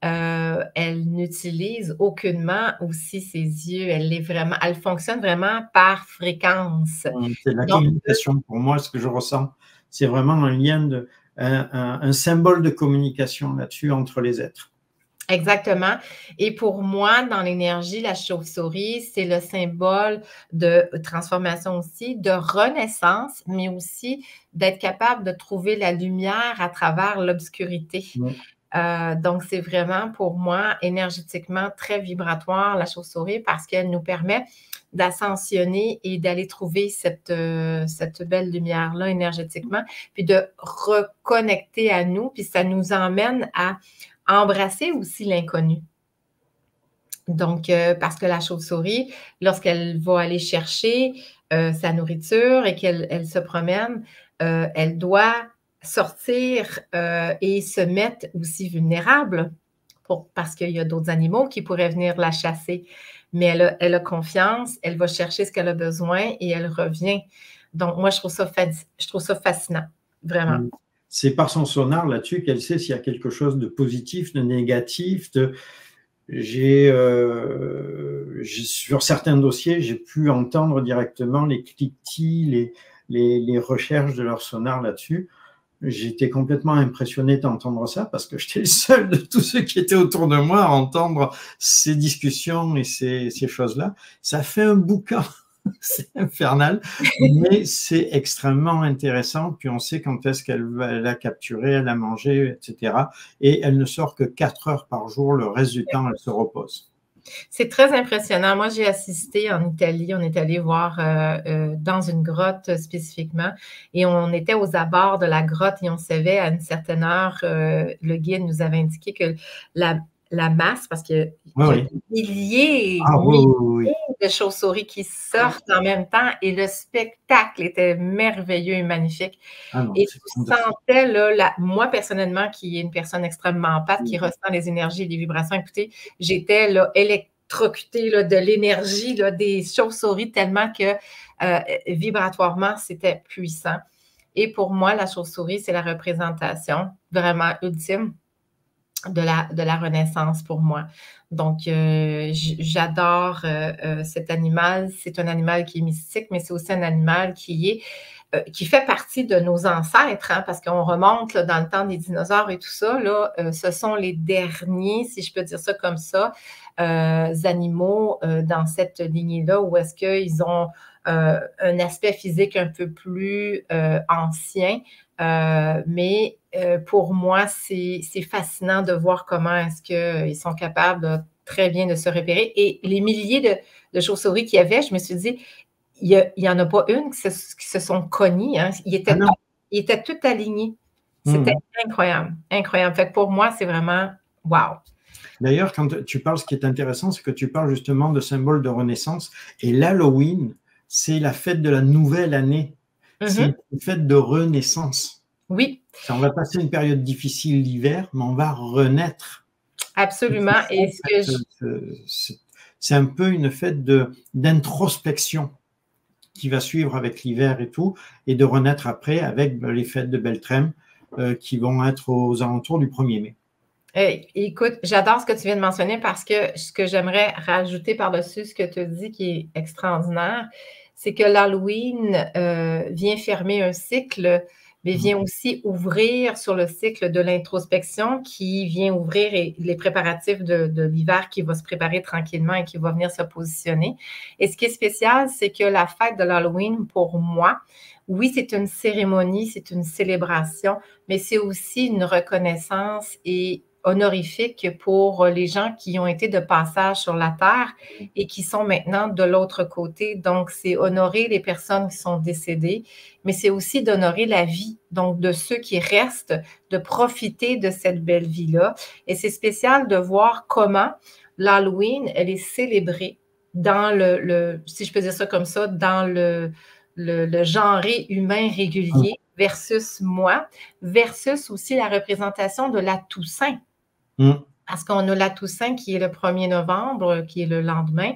elle n'utilise aucunement aussi ses yeux. Elle fonctionne vraiment par fréquence. C'est la communication pour moi, ce que je ressens. C'est vraiment un lien, un symbole de communication là-dessus entre les êtres. Exactement. Et pour moi, dans l'énergie, la chauve-souris, c'est le symbole de transformation aussi, de renaissance, mais aussi d'être capable de trouver la lumière à travers l'obscurité. Donc, c'est vraiment pour moi énergétiquement très vibratoire, la chauve-souris, parce qu'elle nous permet d'ascensionner et d'aller trouver cette belle lumière-là énergétiquement, puis de reconnecter à nous, puis ça nous emmène à embrasser aussi l'inconnu. Donc, parce que la chauve-souris, lorsqu'elle va aller chercher sa nourriture et qu'elle se promène, elle doit sortir et se mettre aussi vulnérable parce qu'il y a d'autres animaux qui pourraient venir la chasser. Mais elle a confiance, elle va chercher ce qu'elle a besoin et elle revient. Donc, moi, je trouve ça fascinant, vraiment. C'est par son sonar là-dessus qu'elle sait s'il y a quelque chose de positif, de négatif. Sur certains dossiers, j'ai pu entendre directement les cliquetis, les recherches de leur sonar là-dessus. J'étais complètement impressionné d'entendre ça parce que j'étais le seul de tous ceux qui étaient autour de moi à entendre ces discussions et ces choses-là. Ça fait un bouquin c'est infernal, mais c'est extrêmement intéressant. Puis on sait quand est-ce qu'elle va la capturer, elle a mangé, etc. Et elle ne sort que 4 heures par jour. Le reste du temps, elle se repose. C'est très impressionnant. Moi, j'ai assisté en Italie. On est allé voir dans une grotte spécifiquement et on était aux abords de la grotte et on savait à une certaine heure, le guide nous avait indiqué que la masse, parce qu'il y a des milliers, de chauves-souris qui sortent en même temps et le spectacle était merveilleux et magnifique. Et tu sentais, là, moi personnellement, qui est une personne extrêmement empathe, qui ressent les énergies et les vibrations, écoutez, j'étais là électrocutée là, de l'énergie là, des chauves-souris tellement que vibratoirement, c'était puissant. Et pour moi, la chauve-souris, c'est la représentation vraiment ultime de la renaissance pour moi. Donc, j'adore cet animal. C'est un animal qui est mystique, mais c'est aussi un animal qui fait partie de nos ancêtres, hein, parce qu'on remonte là, dans le temps des dinosaures et tout ça. Là, ce sont les derniers, si je peux dire ça comme ça, animaux dans cette lignée-là, où est-ce qu'ils ont un aspect physique un peu plus ancien, mais pour moi, c'est fascinant de voir comment est-ce qu'ils sont capables très bien de se repérer. Et les milliers de chauves-souris qu'il y avait, je me suis dit, il n'y en a pas une qui se sont cognées. Hein. Ils étaient tous alignés. C'était incroyable, incroyable. Fait que pour moi, c'est vraiment wow. D'ailleurs, quand tu parles, ce qui est intéressant, c'est que tu parles justement de symboles de renaissance. Et l'Halloween, c'est la fête de la nouvelle année. C'est une fête de renaissance. Oui. On va passer une période difficile l'hiver, mais on va renaître. Absolument. Et c'est un peu une fête d'introspection qui va suivre avec l'hiver et tout, et de renaître après avec les fêtes de Beltrame qui vont être aux alentours du 1er mai. Écoute, j'adore ce que tu viens de mentionner parce que ce que j'aimerais rajouter par-dessus ce que tu dis qui est extraordinaire, c'est que l'Halloween vient fermer un cycle, mais vient aussi ouvrir sur le cycle de l'introspection qui vient ouvrir les préparatifs de l'hiver qui va se préparer tranquillement et qui va venir se positionner. Et ce qui est spécial, c'est que la fête de l'Halloween, pour moi, oui, c'est une cérémonie, c'est une célébration, mais c'est aussi une reconnaissance et honorifique pour les gens qui ont été de passage sur la Terre et qui sont maintenant de l'autre côté. Donc, c'est honorer les personnes qui sont décédées, mais c'est aussi d'honorer la vie, donc de ceux qui restent, de profiter de cette belle vie-là. Et c'est spécial de voir comment l'Halloween, elle est célébrée dans si je peux dire ça comme ça, dans le genré humain régulier versus moi, versus aussi la représentation de la Toussaint. Parce qu'on a la Toussaint qui est le 1er novembre, qui est le lendemain,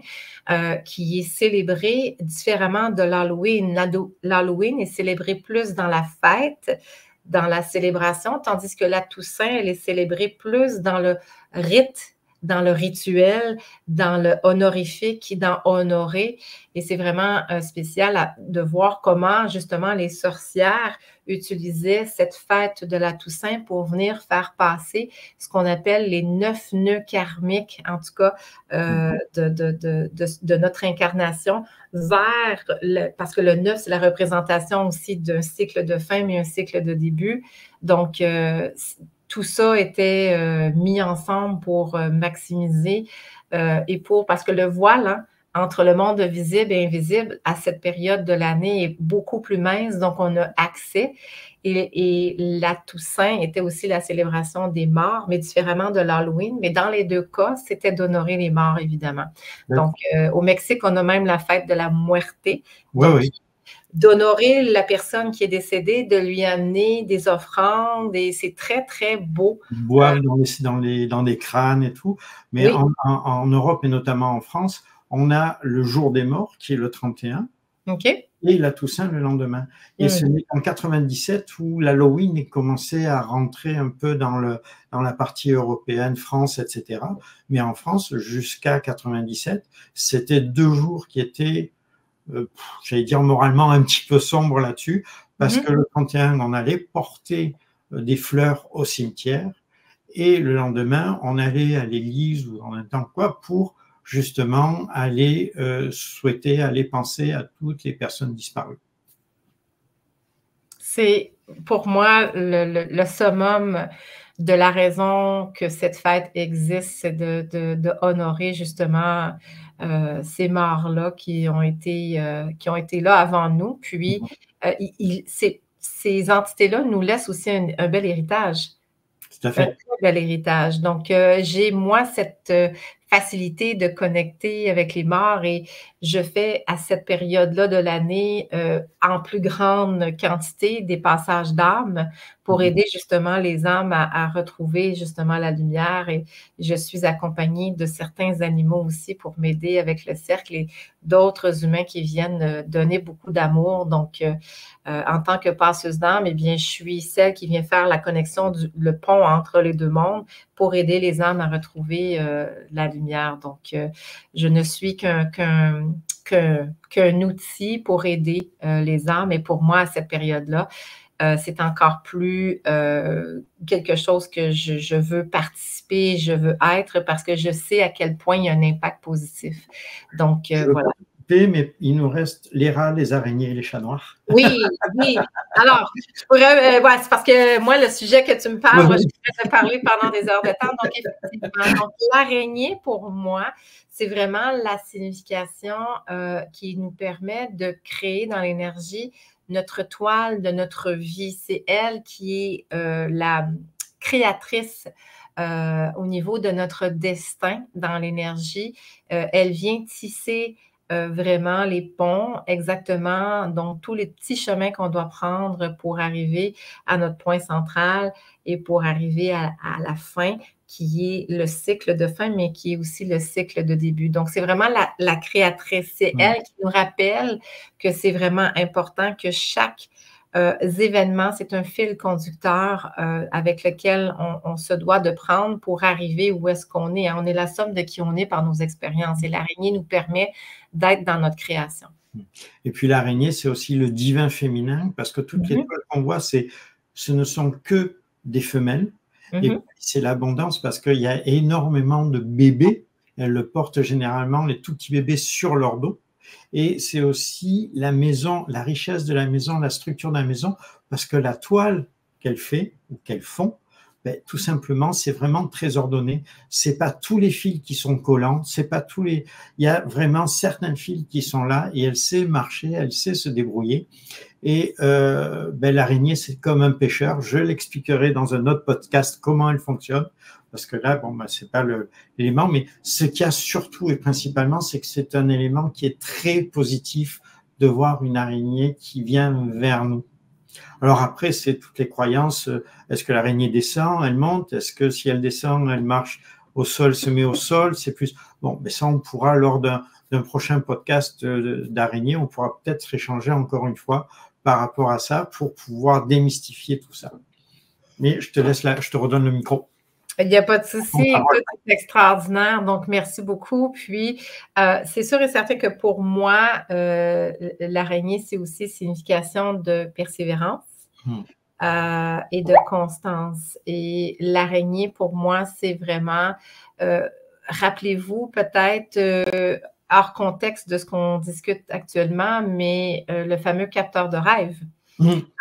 qui est célébrée différemment de l'Halloween. L'Halloween est célébré plus dans la fête, dans la célébration, tandis que la Toussaint, elle est célébrée plus dans le rite, dans le rituel, dans le honorifique, dans honorer. Et c'est vraiment spécial de voir comment, justement, les sorcières utilisaient cette fête de la Toussaint pour venir faire passer ce qu'on appelle les 9 nœuds karmiques, en tout cas, de notre incarnation vers, parce que le 9, c'est la représentation aussi d'un cycle de fin, mais un cycle de début. Donc, tout ça était mis ensemble pour maximiser parce que le voile, hein, entre le monde visible et invisible, à cette période de l'année, est beaucoup plus mince, donc on a accès. Et la Toussaint était aussi la célébration des morts, mais différemment de l'Halloween. Mais dans les deux cas, c'était d'honorer les morts, évidemment. Donc, au Mexique, on a même la fête de la Muerte. Oui. D'honorer la personne qui est décédée, de lui amener des offrandes, et c'est très, très beau. Boire dans des crânes et tout. Mais en Europe et notamment en France, on a le jour des morts, qui est le 31, et la Toussaint le lendemain. Et ce n'est qu'en 97 où l'Halloween est commencé à rentrer un peu dans la partie européenne, France, etc. Mais en France, jusqu'à 97, c'était 2 jours qui étaient j'allais dire moralement un petit peu sombre là-dessus, parce que le 31, on allait porter des fleurs au cimetière, et le lendemain, on allait à l'église ou en même temps quoi pour justement aller souhaiter, aller penser à toutes les personnes disparues. C'est pour moi le summum de la raison que cette fête existe, c'est de honorer justement ces morts-là qui ont été là avant nous. Puis, ces entités-là nous laissent aussi un bel héritage. Tout à fait. Un très bel héritage. Donc, j'ai, moi, cette facilité de connecter avec les morts et je fais à cette période-là de l'année, en plus grande quantité, des passages d'âmes pour aider justement les âmes à retrouver justement la lumière. Et je suis accompagnée de certains animaux aussi pour m'aider avec le cercle et d'autres humains qui viennent donner beaucoup d'amour. Donc, en tant que passeuse d'âme, eh bien, je suis celle qui vient faire la connexion, le pont entre les deux mondes pour aider les âmes à retrouver la lumière. Donc, je ne suis qu'un outil pour aider les âmes. Et pour moi, à cette période-là, c'est encore plus quelque chose que je veux participer, je veux être parce que je sais à quel point il y a un impact positif. Donc, voilà. Mais il nous reste les rats, les araignées et les chats noirs. Oui, oui. Alors, je pourrais, ouais, c'est parce que moi, le sujet que tu me parles, moi, je pourrais te parler pendant des heures de temps. Donc, effectivement, donc, l'araignée, pour moi, c'est vraiment la signification qui nous permet de créer dans l'énergie notre toile de notre vie. C'est elle qui est la créatrice au niveau de notre destin dans l'énergie. Elle vient tisser vraiment les ponts, exactement, donc tous les petits chemins qu'on doit prendre pour arriver à notre point central et pour arriver à la fin, qui est le cycle de fin, mais qui est aussi le cycle de début. Donc, c'est vraiment la créatrice. C'est elle qui nous rappelle que c'est vraiment important que chaque événement, c'est un fil conducteur avec lequel on se doit de prendre pour arriver où est-ce qu'on est. On est la somme de qui on est par nos expériences et l'araignée nous permet d'être dans notre création. Et puis l'araignée, c'est aussi le divin féminin parce que toutes les toiles qu'on voit, ce ne sont que des femelles. Et c'est l'abondance parce qu'il y a énormément de bébés. Elles le portent généralement, les tout petits bébés, sur leur dos. Et c'est aussi la maison, la richesse de la maison, la structure de la maison, parce que la toile qu'elles fait ou qu'elles font, ben, tout simplement, c'est vraiment très ordonné. C'est pas tous les fils qui sont collants, c'est pas tous les. Il y a vraiment certains fils qui sont là et elle sait marcher, elle sait se débrouiller. Et ben, l'araignée, c'est comme un pêcheur. Je l'expliquerai dans un autre podcast comment elle fonctionne. Parce que là, bon, ben, c'est pas l'élément, mais ce qu'il y a surtout et principalement, c'est que c'est un élément qui est très positif de voir une araignée qui vient vers nous. Alors après, c'est toutes les croyances. Est-ce que l'araignée descend, elle monte? Est-ce que si elle descend, elle marche au sol, se met au sol? C'est plus. Bon, mais ça, on pourra, lors d'un prochain podcast d'araignée, on pourra peut-être échanger encore une fois par rapport à ça pour pouvoir démystifier tout ça. Mais je te laisse là, je te redonne le micro. Il n'y a pas de souci. Écoute, c'est extraordinaire. Donc, merci beaucoup. Puis, c'est sûr et certain que pour moi, l'araignée, c'est aussi signification de persévérance et de constance. Et l'araignée, pour moi, c'est vraiment, rappelez-vous peut-être, hors contexte de ce qu'on discute actuellement, mais le fameux capteur de rêve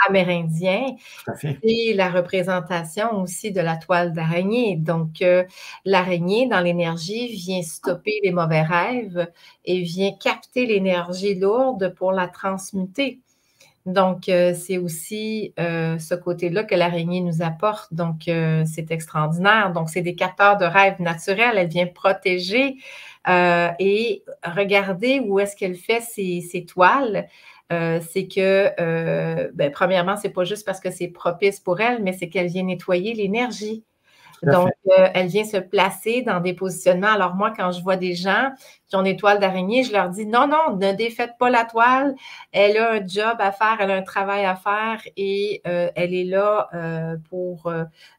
amérindien, c'est la représentation aussi de la toile d'araignée. Donc, l'araignée, dans l'énergie, vient stopper les mauvais rêves et vient capter l'énergie lourde pour la transmuter. Donc, c'est aussi ce côté-là que l'araignée nous apporte. Donc, c'est extraordinaire. Donc, c'est des capteurs de rêves naturels. Elle vient protéger et regarder où est-ce qu'elle fait ses toiles. C'est que, ben, premièrement, c'est pas juste parce que c'est propice pour elle, mais c'est qu'elle vient nettoyer l'énergie. Donc, elle vient se placer dans des positionnements. Alors, moi, quand je vois des gens qui ont des toiles d'araignée, je leur dis non, non, ne défaites pas la toile. Elle a un job à faire, elle a un travail à faire et elle est là pour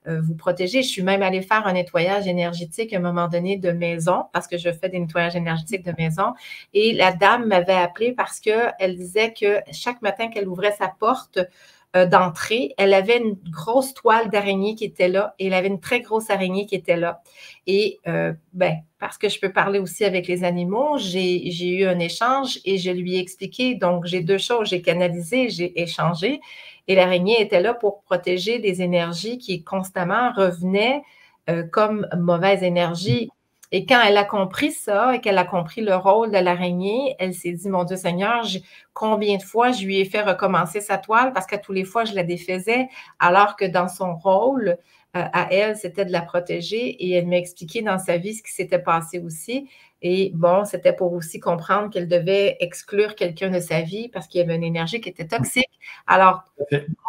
vous protéger. Je suis même allée faire un nettoyage énergétique à un moment donné de maison parce que je fais des nettoyages énergétiques de maison. Et la dame m'avait appelée parce qu'elle disait que chaque matin qu'elle ouvrait sa porte, d'entrée, elle avait une grosse toile d'araignée qui était là et elle avait une très grosse araignée qui était là. Et parce que je peux parler aussi avec les animaux, j'ai eu un échange et je lui ai expliqué. Donc, j'ai deux choses. J'ai canalisé, j'ai échangé et l'araignée était là pour protéger des énergies qui constamment revenaient comme mauvaise énergie. Et quand elle a compris ça et qu'elle a compris le rôle de l'araignée, elle s'est dit, mon Dieu Seigneur, combien de fois je lui ai fait recommencer sa toile parce qu'à tous les fois, je la défaisais, alors que dans son rôle, à elle, c'était de la protéger. Et elle m'a expliqué dans sa vie ce qui s'était passé aussi. Et bon, c'était pour aussi comprendre qu'elle devait exclure quelqu'un de sa vie parce qu'il y avait une énergie qui était toxique. Alors,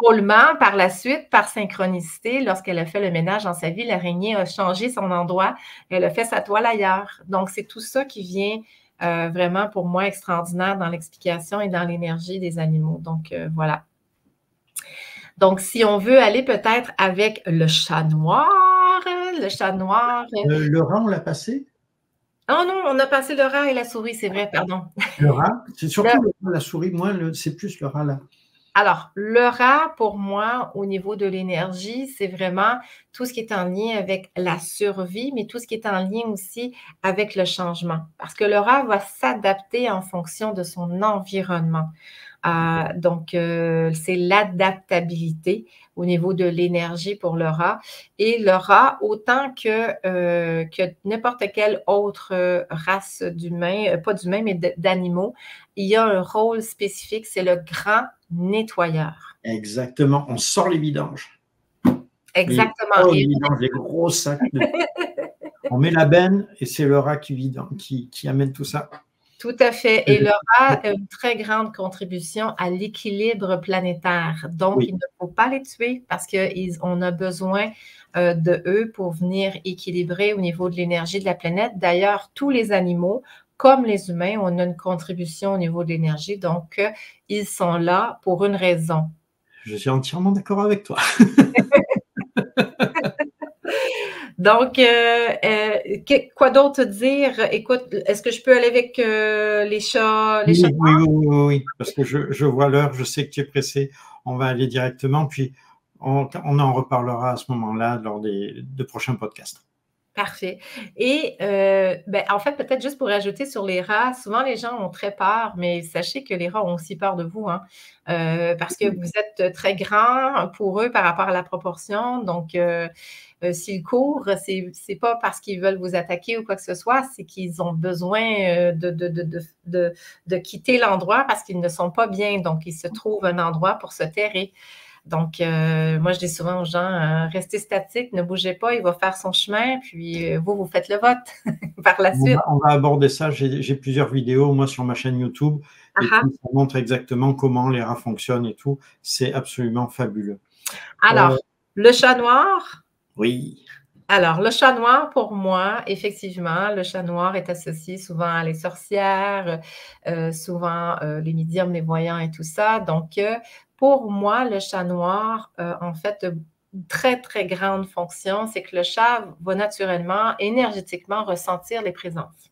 drôlement, par la suite, par synchronicité, lorsqu'elle a fait le ménage dans sa vie, l'araignée a changé son endroit. Elle a fait sa toile ailleurs. Donc, c'est tout ça qui vient vraiment pour moi extraordinaire dans l'explication et dans l'énergie des animaux. Donc, voilà. Donc, si on veut aller peut-être avec le chat noir, le chat noir. Le rat, on l'a passé? Oh non, on a passé le rat et la souris, c'est vrai, pardon. Le rat, c'est surtout le rat, la souris. Moi, c'est plus le rat là. Alors, le rat, pour moi, au niveau de l'énergie, c'est vraiment tout ce qui est en lien avec la survie, mais tout ce qui est en lien aussi avec le changement. Parce que le rat va s'adapter en fonction de son environnement. Donc, c'est l'adaptabilité au niveau de l'énergie pour le rat. Et le rat, autant que n'importe quelle autre race d'humains, pas d'humains, mais d'animaux, il y a un rôle spécifique, c'est le grand nettoyeur. Exactement, on sort les vidanges. Exactement. Les vidanges, les gros sacs. On met la benne et c'est le rat qui amène tout ça. Tout à fait. Et le rat a une très grande contribution à l'équilibre planétaire. Donc, il ne faut pas les tuer parce qu'on a besoin de eux pour venir équilibrer au niveau de l'énergie de la planète. D'ailleurs, tous les animaux, comme les humains, on a une contribution au niveau de l'énergie. Donc, ils sont là pour une raison. Je suis entièrement d'accord avec toi. Donc, quoi d'autre dire? Écoute, est-ce que je peux aller avec les chats? Oui, parce que je vois l'heure, je sais que tu es pressé. On va aller directement, puis on en reparlera à ce moment-là lors de prochains podcasts. Parfait. Et en fait, peut-être juste pour ajouter sur les rats, souvent les gens ont très peur, mais sachez que les rats ont aussi peur de vous, hein, parce que vous êtes très grand pour eux par rapport à la proportion. Donc, s'ils courent, c'est pas parce qu'ils veulent vous attaquer ou quoi que ce soit, c'est qu'ils ont besoin de quitter l'endroit parce qu'ils ne sont pas bien. Donc, ils se trouvent un endroit pour se terrer. Donc, moi, je dis souvent aux gens, restez statiques, ne bougez pas, il va faire son chemin, puis vous faites le vote par la suite. On va aborder ça. J'ai plusieurs vidéos, moi, sur ma chaîne YouTube, et ça montre exactement comment les rats fonctionnent et tout. C'est absolument fabuleux. Alors, le chat noir? Oui. Alors, le chat noir, pour moi, effectivement, le chat noir est associé souvent à les sorcières, souvent les médiums, les voyants et tout ça. Donc, pour moi, le chat noir, en fait, une très, très grande fonction, c'est que le chat va naturellement, énergétiquement ressentir les présences.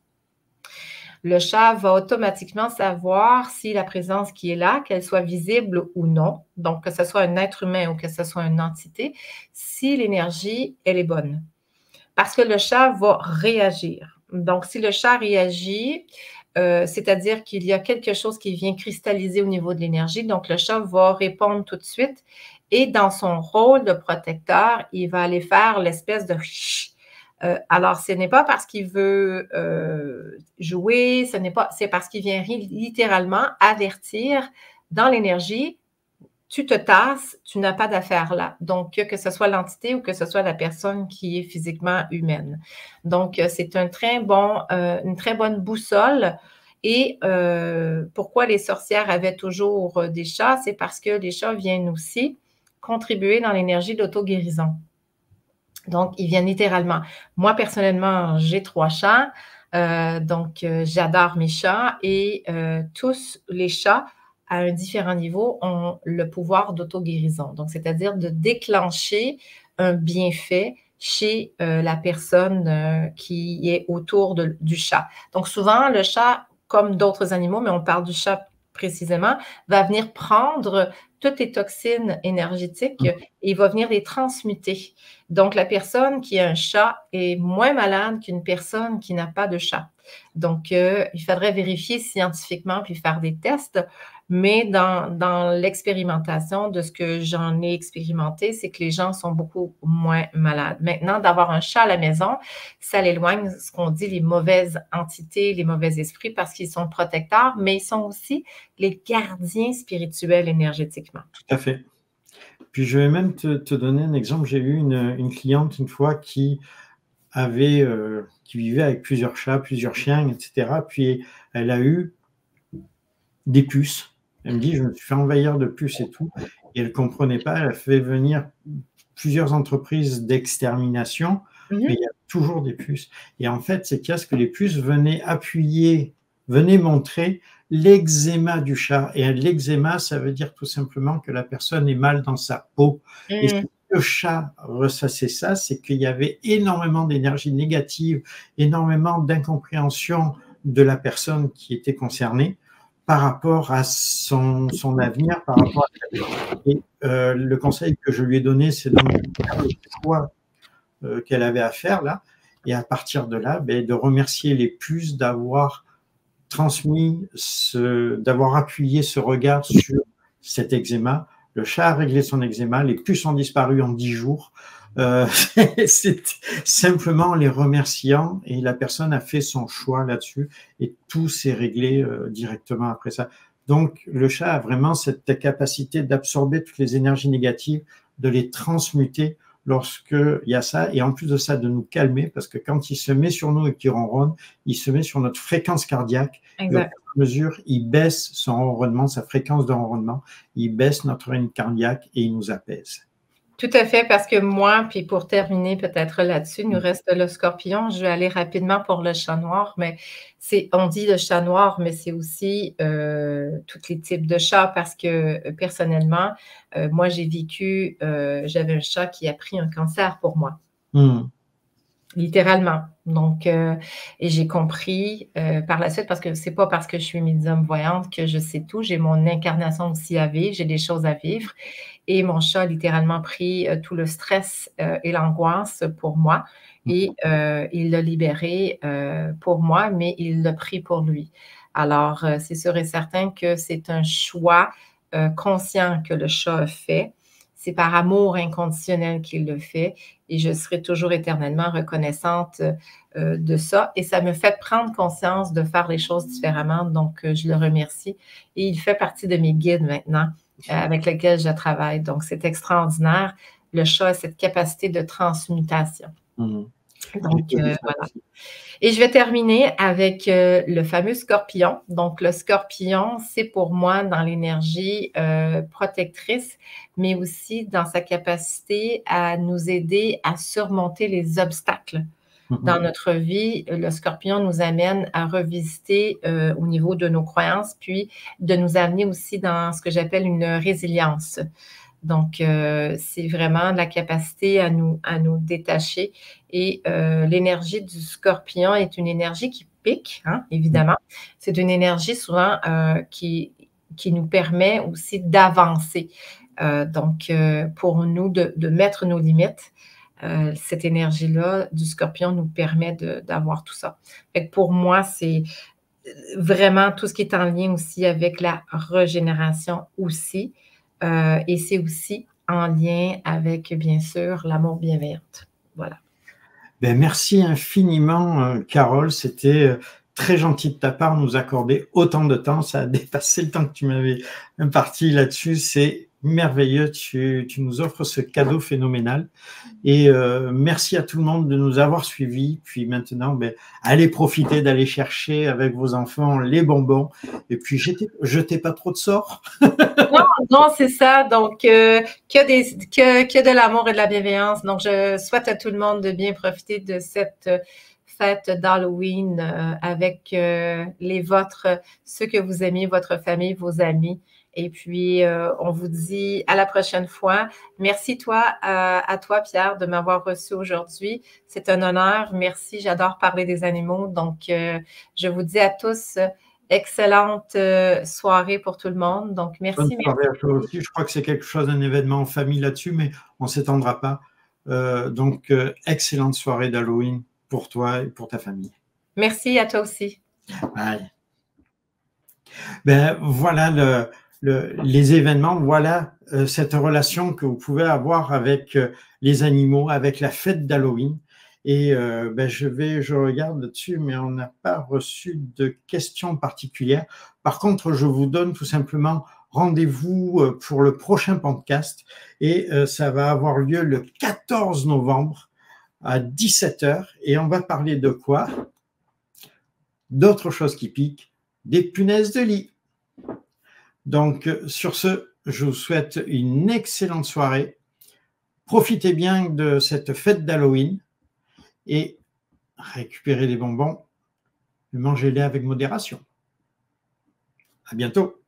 Le chat va automatiquement savoir si la présence qui est là, qu'elle soit visible ou non, donc que ce soit un être humain ou que ce soit une entité, si l'énergie, elle est bonne. Parce que le chat va réagir. Donc, si le chat réagit, c'est-à-dire qu'il y a quelque chose qui vient cristalliser au niveau de l'énergie, donc le chat va répondre tout de suite et dans son rôle de protecteur, il va aller faire l'espèce de alors, ce n'est pas parce qu'il veut jouer, c'est parce qu'il vient littéralement avertir dans l'énergie, tu te tasses, tu n'as pas d'affaire là. Donc, que ce soit l'entité ou que ce soit la personne qui est physiquement humaine. Donc, c'est une très bonne boussole. Et pourquoi les sorcières avaient toujours des chats? C'est parce que les chats viennent aussi contribuer dans l'énergie d'auto-guérison. Donc, ils viennent littéralement. Moi, personnellement, j'ai 3 chats. Donc, j'adore mes chats et tous les chats, à un différent niveau, ont le pouvoir d'auto-guérison. Donc, c'est-à-dire de déclencher un bienfait chez la personne qui est autour du chat. Donc, souvent, le chat, comme d'autres animaux, mais on parle du chat précisément, va venir prendre toutes les toxines énergétiques et il va venir les transmuter. Donc, la personne qui a un chat est moins malade qu'une personne qui n'a pas de chat. Donc, il faudrait vérifier scientifiquement puis faire des tests. Mais dans l'expérimentation de ce que j'en ai expérimenté, c'est que les gens sont beaucoup moins malades. Maintenant, d'avoir un chat à la maison, ça l'éloigne, ce qu'on dit, les mauvaises entités, les mauvais esprits, parce qu'ils sont protecteurs, mais ils sont aussi les gardiens spirituels énergétiquement. Tout à fait. Puis je vais même te donner un exemple. J'ai eu une cliente une fois qui vivait avec plusieurs chats, plusieurs chiens, etc. Puis elle a eu des puces. Elle me dit, je me suis fait envahir de puces et tout. Et elle ne comprenait pas. Elle a fait venir plusieurs entreprises d'extermination, mais il y a toujours des puces. Et en fait, c'est ce que les puces venaient montrer l'eczéma du chat. Et l'eczéma, ça veut dire tout simplement que la personne est mal dans sa peau. Et si le chat ressassait ça, c'est qu'il y avait énormément d'énergie négative, énormément d'incompréhension de la personne qui était concernée par rapport à son avenir, par rapport à sa vie. Et le conseil que je lui ai donné, c'est donc de faire le choix qu'elle avait à faire là, et à partir de là, de remercier les puces d'avoir d'avoir appuyé ce regard sur cet eczéma. Le chat a réglé son eczéma, les puces ont disparu en 10 jours. C'est simplement les remerciant et la personne a fait son choix là-dessus et tout s'est réglé directement après ça. Donc, le chat a vraiment cette capacité d'absorber toutes les énergies négatives, de les transmuter lorsqu'il y a ça, et en plus de ça, de nous calmer, parce que quand il se met sur nous et qu'il ronronne, il se met sur notre fréquence cardiaque. Exact. Et au fur et à mesure, il baisse son ronronnement, sa fréquence de ronronnement, il baisse notre rythme cardiaque et il nous apaise. Tout à fait, parce que moi, puis pour terminer peut-être là-dessus, il nous reste le scorpion. Je vais aller rapidement pour le chat noir, mais on dit le chat noir, mais c'est aussi tous les types de chats, parce que personnellement, moi j'ai vécu, j'avais un chat qui a pris un cancer pour moi. Littéralement. Donc, et j'ai compris par la suite, parce que c'est pas parce que je suis médium voyante que je sais tout. J'ai mon incarnation aussi à vivre, j'ai des choses à vivre. Et mon chat a littéralement pris tout le stress et l'angoisse pour moi. Et il l'a libéré pour moi, mais il l'a pris pour lui. Alors, c'est sûr et certain que c'est un choix conscient que le chat a fait. C'est par amour inconditionnel qu'il le fait et je serai toujours éternellement reconnaissante de ça. Et ça me fait prendre conscience de faire les choses différemment. Donc, je le remercie. Et il fait partie de mes guides maintenant avec lesquels je travaille. Donc, c'est extraordinaire. Le chat a cette capacité de transmutation. Donc, voilà. Et je vais terminer avec le fameux scorpion. Donc, le scorpion, c'est pour moi dans l'énergie protectrice, mais aussi dans sa capacité à nous aider à surmonter les obstacles. Dans notre vie, le scorpion nous amène à revisiter au niveau de nos croyances, puis de nous amener aussi dans ce que j'appelle une résilience. Donc, c'est vraiment la capacité à nous détacher. Et l'énergie du scorpion est une énergie qui pique, hein, évidemment. C'est une énergie souvent qui nous permet aussi d'avancer. Donc, pour nous, de mettre nos limites, cette énergie-là du scorpion nous permet d'avoir tout ça. Fait que pour moi, c'est vraiment tout ce qui est en lien aussi avec la régénération aussi. Et c'est aussi en lien avec, bien sûr, l'amour bienveillant. Voilà. Merci infiniment, Carole. C'était très gentil de ta part de nous accorder autant de temps. Ça a dépassé le temps que tu m'avais imparti là-dessus. C'est merveilleux. Tu nous offres ce cadeau phénoménal. Et merci à tout le monde de nous avoir suivis. Puis maintenant, allez profiter d'aller chercher avec vos enfants les bonbons. Et puis, jetez pas trop de sorts. Non, c'est ça. Donc, que de l'amour et de la bienveillance. Donc, je souhaite à tout le monde de bien profiter de cette fête d'Halloween avec les vôtres, ceux que vous aimez, votre famille, vos amis. Et puis, on vous dit à la prochaine fois. Merci à toi, Pierre, de m'avoir reçu aujourd'hui. C'est un honneur. Merci. J'adore parler des animaux. Donc, je vous dis à tous excellente soirée pour tout le monde. Donc, merci. Bonne soirée à toi aussi. Je crois que c'est quelque chose, un événement en famille là-dessus, mais on ne s'étendra pas. Donc, excellente soirée d'Halloween pour toi et pour ta famille. Merci à toi aussi. Bye. Ben, voilà les événements, voilà cette relation que vous pouvez avoir avec les animaux, avec la fête d'Halloween. Et ben, je regarde là-dessus, mais on n'a pas reçu de questions particulières. Par contre, je vous donne tout simplement rendez-vous pour le prochain podcast et ça va avoir lieu le 14 novembre à 17h et on va parler de quoi? D'autres choses qui piquent, des punaises de lit. Donc, sur ce, je vous souhaite une excellente soirée. Profitez bien de cette fête d'Halloween et récupérez les bonbons, mangez-les avec modération. À bientôt.